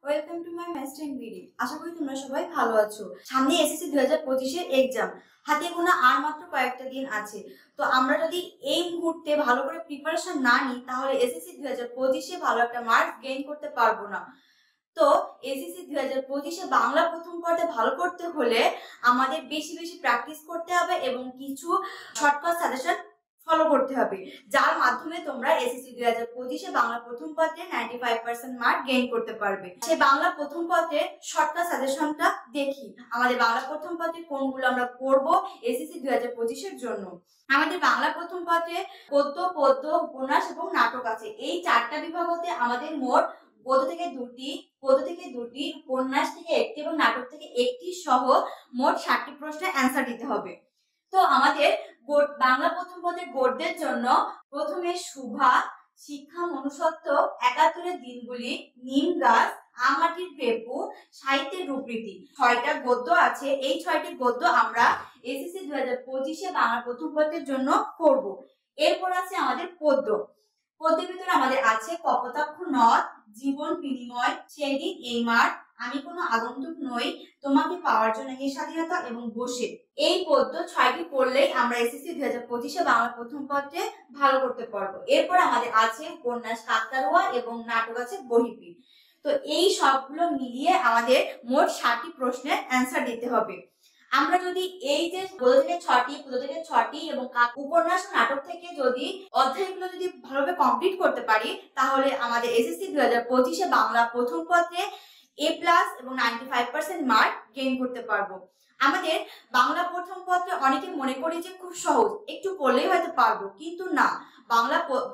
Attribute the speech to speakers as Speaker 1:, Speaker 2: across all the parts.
Speaker 1: Welcome to my master video. আশা করি তোমরা সবাই ভালো আছো। সামনে এসএসসি 2025 এর এক্সাম, হাতে গোনা আর মাত্র কয়েকটা দিন আছে। তো আমরা যদি এই মুহূর্তে ভালো করে প্রিপারেশন না নিই তাহলে এসএসসি 2025 এ ভালো একটা মার্কস গেইন করতে পারবো না। তো এসএসসি 2025 এ বাংলা প্রথম পর্বে ভালো করতে হলে আমাদের বেশি বেশি প্র্যাকটিস করতে হবে এবং কিছু শর্টকাট সাজেশন ফলো করতে হবে, যার মাধ্যমে তোমরা এসএসসি 2025 এ বাংলা প্রথম পত্রে 95% মার্ক গেইন করতে পারবে। সেই বাংলা প্রথম পত্রে শর্টকাট সাজেশনটা দেখি আমাদের বাংলা প্রথম পত্রে কোনগুলো আমরা পড়বো এসএসসি 2025 এর জন্য। আমাদের বাংলা প্রথম পত্রে গদ্য, পদ্য, উপন্যাস এবং নাটক আছে। এই চারটা বিভাগতে আমাদের মোট গদ্য থেকে দুটি, উপন্যাস থেকে একটি এবং নাটক থেকে একটি সহ মোট 60টি প্রশ্নের অ্যান্সার দিতে হবে। তো আমাদের বাংলা প্রথম পদের গদ্যের জন্য প্রথমে সুভা, শিক্ষা মনুষ্যত্ব, 71 দিনগুলি, নিম গাছ, আমাটির পেপু, সাহিত্যের রূপরীতি, 6টা গদ্য আছে। এই 6টি গদ্য আমরা এসএসসি 2025 এ বাংলা প্রথম পদের জন্য করব। এরপর আছে আমাদের পদ্য। পদ্যের ভিতরে আমাদের আছে কপোতাক্ষ নদ, জীবন বিনিময়, সেদিন এই মাঠ, আমি কোনো আগন্তুক নই, তোমাকে পাওয়ার জন্য এই স্বাধীনতা এবং বসে। এই পদ্য 6টি পড়লেই আমরা এসএসসি 2025 এ বাংলা প্রথম পত্রে ভালো করতে পারবো। এরপর আমাদের আছে উপন্যাস কাকতাড়ুয়া এবং নাটক আছে বহির্বিদ। তো এই সবগুলো মিলিয়ে আমাদের মোট 60টি প্রশ্নের অ্যান্সার দিতে হবে। আমরা যদি এই যে গদ্য থেকে 6টি এবং উপন্যাস নাটক থেকে যদি অধ্যায়গুলো যদি ভালোভাবে কমপ্লিট করতে পারি তাহলে আমাদের এসএসসি 2025 এ বাংলা প্রথম পত্রে A+ এবং 95% মার্ক গেইন করতে পারবো। আমাদের বাংলা প্রথম পত্রে অনেকে মনে করি যে খুব সহজ, একটু পড়লেই হয়তো পারবো, কিন্তু না,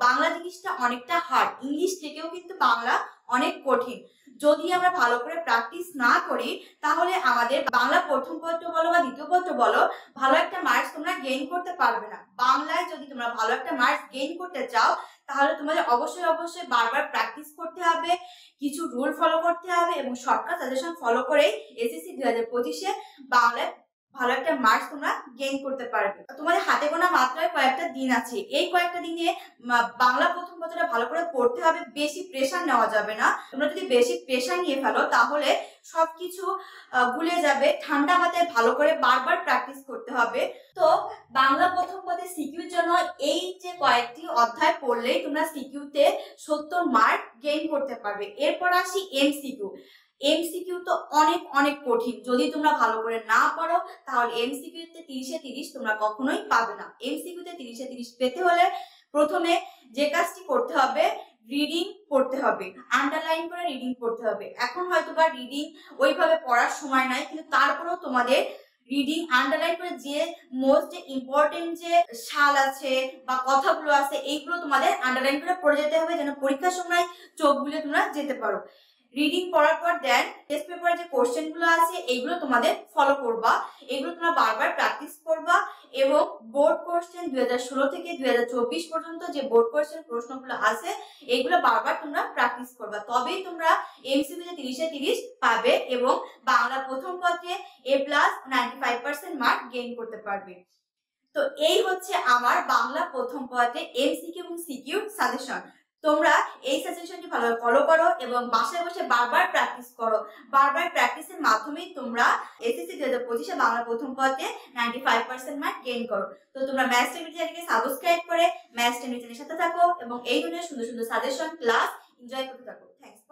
Speaker 1: বাংলা জিনিসটা অনেকটা হার্ড। ইংলিশ থেকেও কিন্তু বাংলা অনেক কঠিন। যদি আমরা ভালো করে প্র্যাকটিস না করি তাহলে আমাদের বাংলা প্রথম পত্র বলো বা দ্বিতীয় পত্র বলো ভালো একটা মার্কস তোমরা গেইন করতে পারবে না। বাংলায় যদি তোমরা ভালো একটা মার্কস গেইন করতে চাও তাহলে তোমাদের অবশ্যই বারবার প্র্যাকটিস করতে হবে, কিছু রুল ফলো করতে হবে এবং শর্টকাট সাজেশন ফলো করে এসএসসি 2025 এ বাংলায় ভালো একটা মার্কস তোমরা গেইন করতে পারবে। তোমাদের হাতে গোনা মাত্র কয়েকটা দিন আছে। এই কয়েকটা দিনে বাংলা প্রথম পত্রটা ভালো করে পড়তে হবে, বেশি প্রেশার নেওয়া যাবে না। তোমরা যদি বেশি প্রেশার নিয়ে ফেলো তাহলে সবকিছু ভুলে যাবে। ঠান্ডা মাথায় ভালো করে বারবার প্র্যাকটিস করতে হবে। তো বাংলা প্রথম পদের সিকিউর জন্য এই যে কয়েকটি অধ্যায় পড়লেই তোমরা সিকিউতে 70 মার্ক গেইন করতে পারবে। এরপর আসি এমসিকিউ তো অনেক কঠিন। যদি তোমরা ভালো করে না পড়ো তাহলে এমসিকিউতে 30-এ 30 তোমরা কখনোই পাবে না। এমসিকিউতে 30-এ 30 পেতে হলে প্রথমে যে কাজটি করতে হবে, রিডিং পড়তে হবে, আন্ডারলাইন করে রিডিং পড়তে হবে। এখন হয়তো বা রিডিং ওইভাবে পড়ার সময় নাই, কিন্তু তারপরেও তোমাদের রিডিং আন্ডারলাইন করে যে মোস্ট ইম্পর্টেন্ট যে সাল আছে বা কথাগুলো আছে এইগুলো তোমাদের আন্ডারলাইন করে পড়ে যেতে হবে, যেন পরীক্ষার সময় চোখ বুলে তোমরা যেতে পারো। রিডিং পড়ার পর দেন টেস্ট পেপারে যে কোশ্চেন গুলো আছে এইগুলো তোমাদের ফলো করবা, এগুলো তোমরা বারবার প্র্যাকটিস করবা এবং বোর্ড কোশ্চেন 2016 থেকে 2024 পর্যন্ত যে বোর্ড কোশ্চেন প্রশ্নগুলো আছে এইগুলো বারবার তোমরা প্র্যাকটিস করবা, তবেই তোমরা এমসিকিউতে 30-এ 30 পাবে এবং বাংলা প্রথম পত্রে A+ 95% মার্ক গেইন করতে পারবে। তো এই হচ্ছে আমার বাংলা প্রথম পত্রে এমসিকিউ এবং সিকিউ সাজেশন। তোমরা এই সাজেশনটি ভালোভাবে ফলো করো এবং বাসায় বসে বারবার প্র্যাকটিস করো। বারবার প্র্যাকটিসের মাধ্যমেই তোমরা এসএসসি 2025 এ বাংলা প্রথম পত্রে 95% মার্ক গেইন করো। তো তোমরা ম্যাথস টেবিল চ্যানেলকে সাবস্ক্রাইব করে ম্যাথস টেবিল চ্যানেলের সাথে থাকো এবং এই ধরনের সুন্দর সাজেশন ক্লাস এনজয় করতে থাকো। থ্যাংকস।